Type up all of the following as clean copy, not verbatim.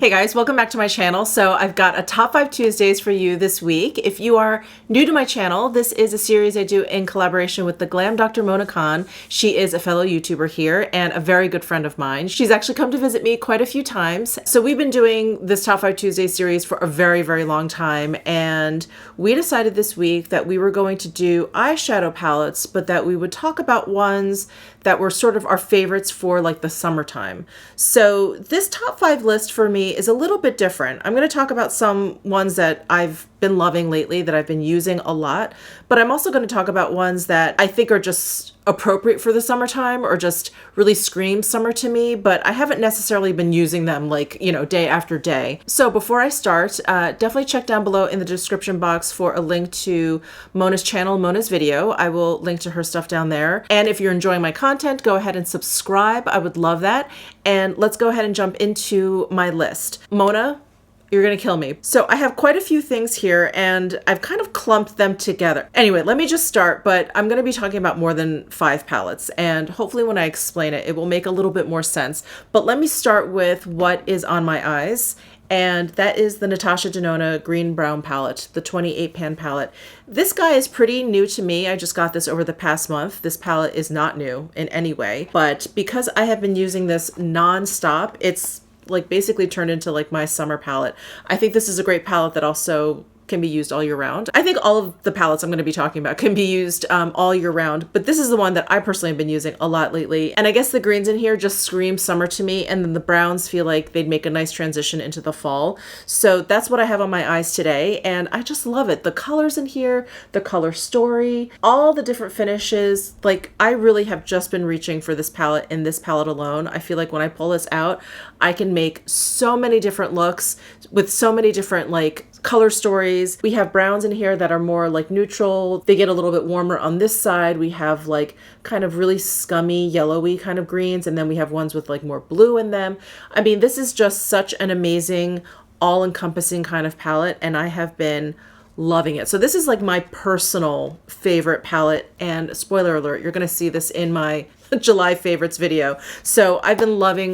Hey guys, welcome back to my channel. So I've got a top 5 Tuesdays for you this week. If you are new to my channel, this is a series I do in collaboration with the Glam Dr. Mona Khan. She is a fellow YouTuber here and a very good friend of mine. She's actually come to visit me quite a few times. So we've been doing this top 5 Tuesdays series for a very, very long time. And we decided this week that we were going to do eyeshadow palettes, but that we would talk about ones that were sort of our favorites for like the summertime. So this top 5 list for me is a little bit different. I'm going to talk about some ones that I've been loving lately that I've been using a lot, but I'm also going to talk about ones that I think are just appropriate for the summertime or just really scream summer to me, but I haven't necessarily been using them like, you know, day after day. So before I start, definitely check down below in the description box for a link to Mona's channel, Mona's video. I will link to her stuff down there. And if you're enjoying my content, go ahead and subscribe. I would love that. And let's go ahead and jump into my list. Mona, you're gonna kill me. So I have quite a few things here and I've kind of clumped them together. Anyway, let me just start, but I'm gonna be talking about more than 5 palettes and hopefully when I explain it, it will make a little bit more sense. But let me start with what is on my eyes, and that is the Natasha Genoa Green Brown palette, the 28 pan palette. This guy is pretty new to me. I just got this over the past month. This palette is not new in any way, but because I have been using this non-stop, it's like basically turned into like my summer palette. I think this is a great palette that also can be used all year round. I think all of the palettes I'm going to be talking about can be used all year round, but this is the one that I personally have been using a lot lately. And I guess the greens in here just scream summer to me, and then the browns feel like they'd make a nice transition into the fall. So that's what I have on my eyes today, and I just love it. The colors in here, the color story, all the different finishes. Like, I really have just been reaching for this palette in this palette alone. I feel like when I pull this out, I can make so many different looks with so many different like color stories. We have browns in here that are more like neutral. They get a little bit warmer on this side. We have like kind of really scummy, yellowy kind of greens. And then we have ones with like more blue in them. I mean, this is just such an amazing, all-encompassing kind of palette. And I have been loving it. So this is like my personal favorite palette, and spoiler alert, you're going to see this in my July favorites video. So I've been loving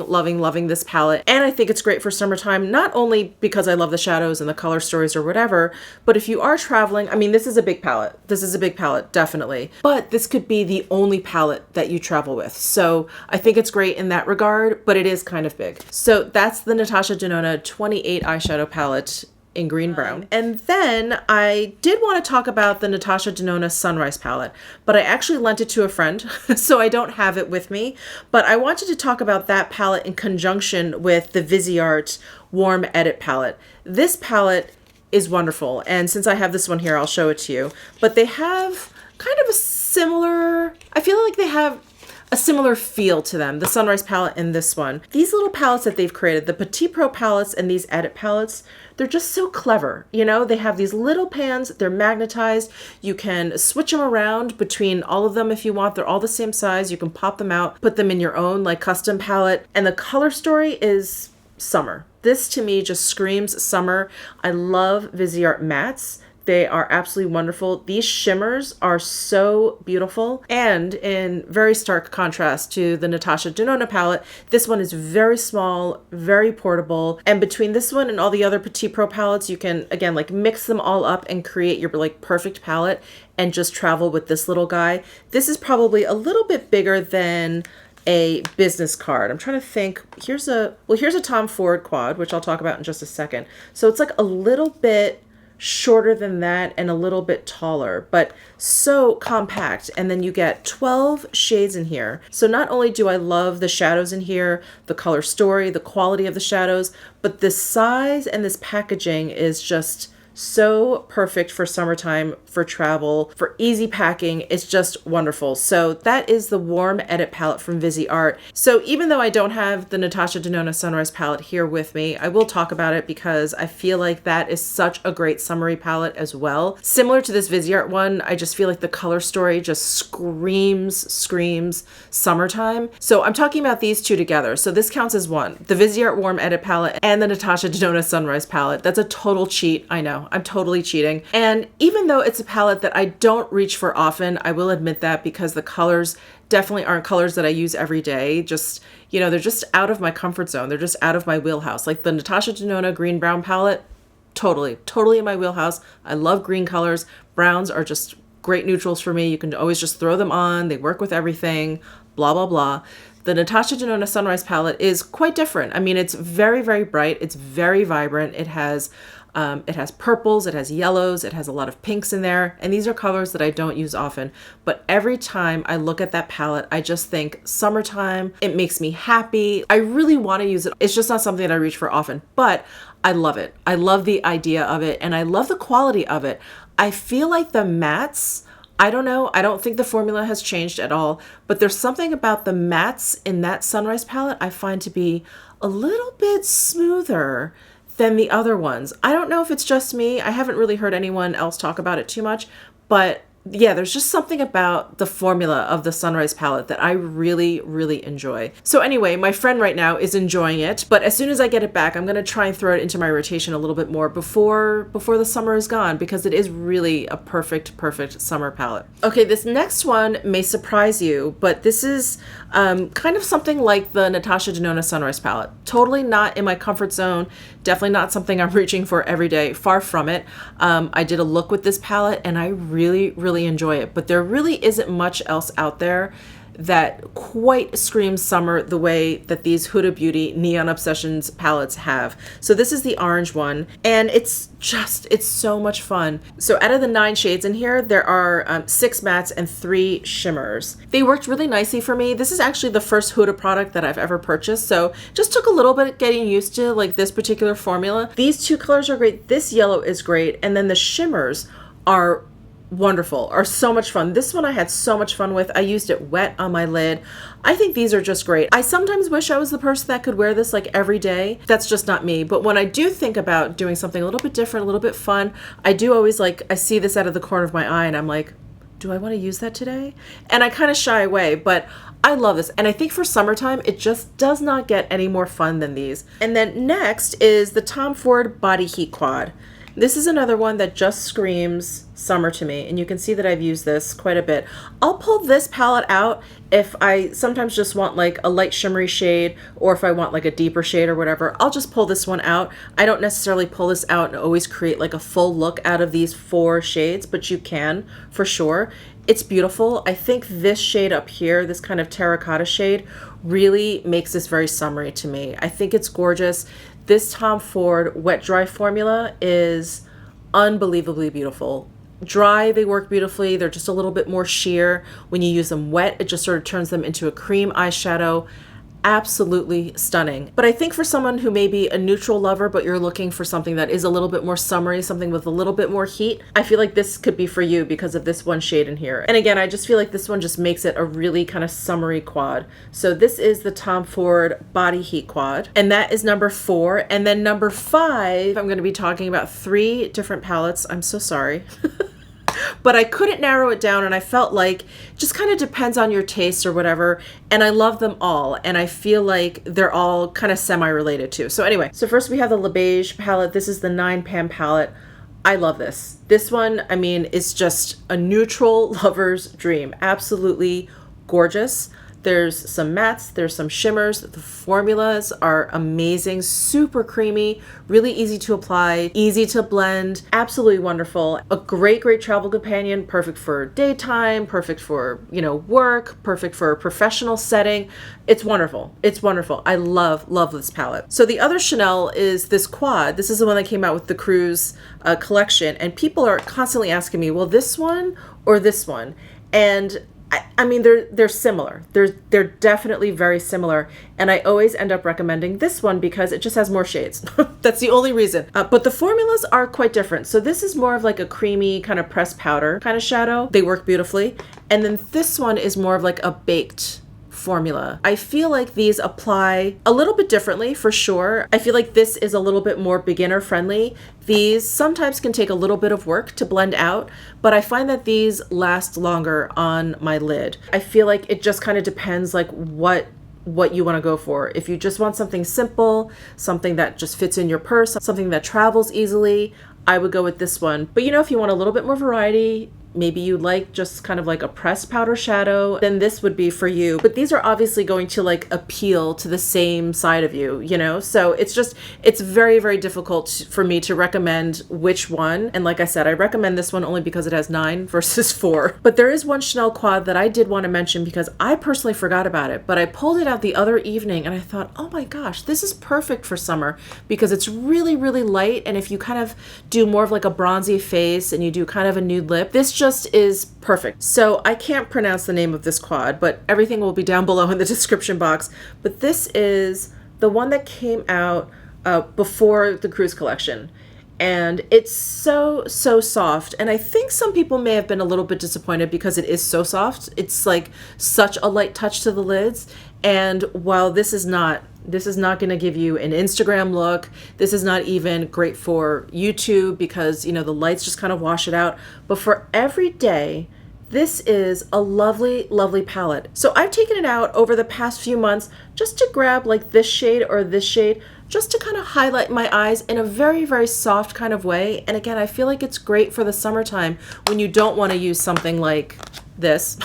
this palette, and I think it's great for summertime, not only because I love the shadows and the color stories or whatever, but if you are traveling, I mean, this is a big palette. This is a big palette, definitely. But this could be the only palette that you travel with. So I think it's great in that regard, but it is kind of big. So that's the Natasha Genoa 28 eyeshadow palette in green brown. And then I did want to talk about the Natasha Genoa Sunrise palette, but I actually lent it to a friend, so I don't have it with me. But I wanted to talk about that palette in conjunction with the Viseart Warm Edit palette. This palette is wonderful, and since I have this one here, I'll show it to you. But they have kind of a similar, I feel like they have a similar feel to them, the Sunrise palette and this one. These little palettes that they've created, the Petit Pro palettes and these edit palettes, they're just so clever. You know, they have these little pans, they're magnetized. You can switch them around between all of them if you want. They're all the same size. You can pop them out, put them in your own like custom palette. And the color story is summer. This to me just screams summer. I love Viseart mattes. They are absolutely wonderful. These shimmers are so beautiful, and in very stark contrast to the Natasha Genoa palette, this one is very small, very portable, and between this one and all the other Petit Pro palettes, you can, again, like mix them all up and create your like perfect palette and just travel with this little guy. This is probably a little bit bigger than a business card. I'm trying to think. Here's a Tom Ford quad, which I'll talk about in just a second. So it's like a little bit shorter than that and a little bit taller, but so compact. And then you get 12 shades in here. So not only do I love the shadows in here, the color story, the quality of the shadows, but the size and this packaging is just so perfect for summertime, for travel, for easy packing. It's just wonderful. So that is the Warm Edit palette from Viseart. So even though I don't have the Natasha Genoa Sunrise palette here with me, I will talk about it because I feel like that is such a great summery palette as well. Similar to this Viseart one, I just feel like the color story just screams summertime. So I'm talking about these two together. So this counts as one. The Viseart Warm Edit palette and the Natasha Genoa Sunrise palette. That's a total cheat, I know. know, I'm totally cheating. And even though it's a palette that I don't reach for often, I will admit that, because the colors definitely aren't colors that I use every day. Just, you know, they're just out of my comfort zone. They're just out of my wheelhouse. Like the Natasha Genoa green brown palette, totally in my wheelhouse. I love green colors. Browns are just great neutrals for me. You can always just throw them on. They work with everything, blah, blah, blah. The Natasha Genoa Sunrise palette is quite different. I mean, it's very, very bright. It's very vibrant. It has purples, it has yellows, it has a lot of pinks in there. And these are colors that I don't use often. But every time I look at that palette, I just think summertime. It makes me happy. I really want to use it. It's just not something that I reach for often, but I love it. I love the idea of it, and I love the quality of it. I feel like the mattes, I don't know, I don't think the formula has changed at all, but there's something about the mattes in that Sunrise palette I find to be a little bit smoother than the other ones. I don't know if it's just me. I haven't really heard anyone else talk about it too much, but yeah, there's just something about the formula of the Sunrise palette that I really, really enjoy. So anyway, my friend right now is enjoying it, but as soon as I get it back, I'm going to try and throw it into my rotation a little bit more before the summer is gone, because it is really a perfect summer palette. Okay, this next one may surprise you, but this is kind of something like the Natasha Genoa Sunrise palette. Totally not in my comfort zone. Definitely not something I'm reaching for every day. Far from it. I did a look with this palette and I really enjoy it, but there really isn't much else out there that quite screams summer the way that these Huda Beauty Neon Obsessions palettes have. So this is the orange one, and it's so much fun. So out of the 9 shades in here, there are 6 mattes and 3 shimmers. They worked really nicely for me. This is actually the first Huda product that I've ever purchased, so just took a little bit getting used to like this particular formula. These 2 colors are great. This yellow is great, and then the shimmers are wonderful, are so much fun. This one I had so much fun with. I used it wet on my lid. I think these are just great. I sometimes wish I was the person that could wear this like every day. That's just not me. But when I do think about doing something a little bit different, a little bit fun, I do always I see this out of the corner of my eye and I'm like, do I want to use that today? And I kind of shy away, but I love this. And I think for summertime, it just does not get any more fun than these. And then next is the Tom Ford Body Heat Quad. This is another one that just screams summer to me, and you can see that I've used this quite a bit. I'll pull this palette out if I sometimes just want like a light shimmery shade, or if I want like a deeper shade or whatever. I'll just pull this one out. I don't necessarily pull this out and always create like a full look out of these 4 shades, but you can for sure. It's beautiful. I think this shade up here, this kind of terracotta shade, really makes this very summery to me. I think it's gorgeous. This Tom Ford wet dry formula is unbelievably beautiful. Dry, they work beautifully. They're just a little bit more sheer. When you use them wet, it just sort of turns them into a cream eyeshadow. Absolutely stunning. But I think for someone who may be a neutral lover, but you're looking for something that is a little bit more summery, something with a little bit more heat, I feel like this could be for you because of this one shade in here. And again, I just feel like this one just makes it a really kind of summery quad. So this is the Tom Ford Body Heat Quad, and that is number 4. And then number 5, I'm going to be talking about 3 different palettes. I'm so sorry. But I couldn't narrow it down, and I felt like it just kind of depends on your taste or whatever, and I love them all, and I feel like they're all kind of semi-related too. So anyway, so first we have the Le Beige palette. This is the 9 Pan palette. I love this. This one, I mean, is just a neutral lover's dream. Absolutely gorgeous. There's some mattes, there's some shimmers. The formulas are amazing, super creamy, really easy to apply, easy to blend, absolutely wonderful. A great travel companion, perfect for daytime, perfect for, work, perfect for a professional setting. It's wonderful. It's wonderful. I love this palette. So the other Chanel is this quad. This is the one that came out with the cruise collection, and people are constantly asking me, well, this one or this one? And I mean, they're similar. They're definitely very similar. And I always end up recommending this one because it just has more shades. That's the only reason. But the formulas are quite different. So this is more of like a creamy kind of pressed powder kind of shadow. They work beautifully. And then this one is more of like a baked formula. I feel like these apply a little bit differently for sure. I feel like this is a little bit more beginner friendly. These sometimes can take a little bit of work to blend out, but I find that these last longer on my lid. I feel like it just kind of depends like what you want to go for. If you just want something simple, something that just fits in your purse, something that travels easily, I would go with this one. But you know, if you want a little bit more variety, maybe you like just kind of like a pressed powder shadow, then this would be for you. But these are obviously going to like appeal to the same side of you, you know? So it's very, very difficult for me to recommend which one. And like I said, I recommend this one only because it has 9 versus 4. But there is one Chanel quad that I did want to mention because I personally forgot about it, but I pulled it out the other evening and I thought, oh my gosh, this is perfect for summer because it's really, really light. And if you kind of do more of like a bronzy face and you do kind of a nude lip, this just is perfect. So I can't pronounce the name of this quad, but everything will be down below in the description box. But this is the one that came out before the cruise collection. And it's so soft. And I think some people may have been a little bit disappointed because it is so soft. It's like such a light touch to the lids. And while this is not going to give you an Instagram look. This is not even great for YouTube because, you know, the lights just kind of wash it out. But for every day, this is a lovely, lovely palette. So I've taken it out over the past few months just to grab like this shade or this shade, just to kind of highlight my eyes in a very, very soft kind of way. And again, I feel like it's great for the summertime when you don't want to use something like this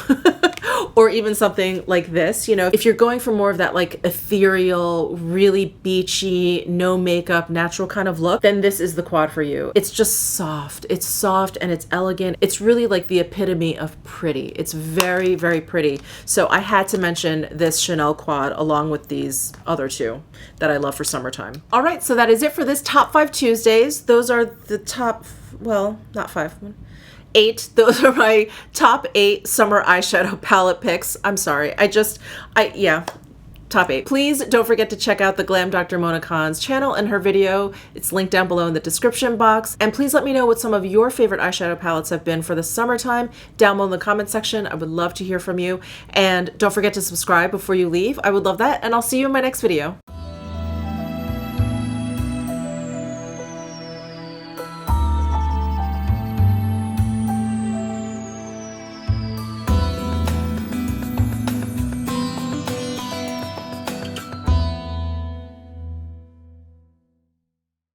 or even something like this. You know, if you're going for more of that like ethereal, really beachy, no makeup, natural kind of look, then this is the quad for you. It's just soft. It's soft and it's elegant. It's really like the epitome of pretty. It's very, very pretty. So I had to mention this Chanel quad along with these other two that I love for summertime. All right, so that is it for this Top 5 Tuesdays. Those are the top, well, not 5, 8. Those are my top 8 summer eyeshadow palette picks. I'm sorry. Yeah, top 8. Please don't forget to check out the Glam Dr. Mona Khan's channel and her video. It's linked down below in the description box. And please let me know what some of your favorite eyeshadow palettes have been for the summertime down below in the comment section. I would love to hear from you. And don't forget to subscribe before you leave. I would love that. And I'll see you in my next video.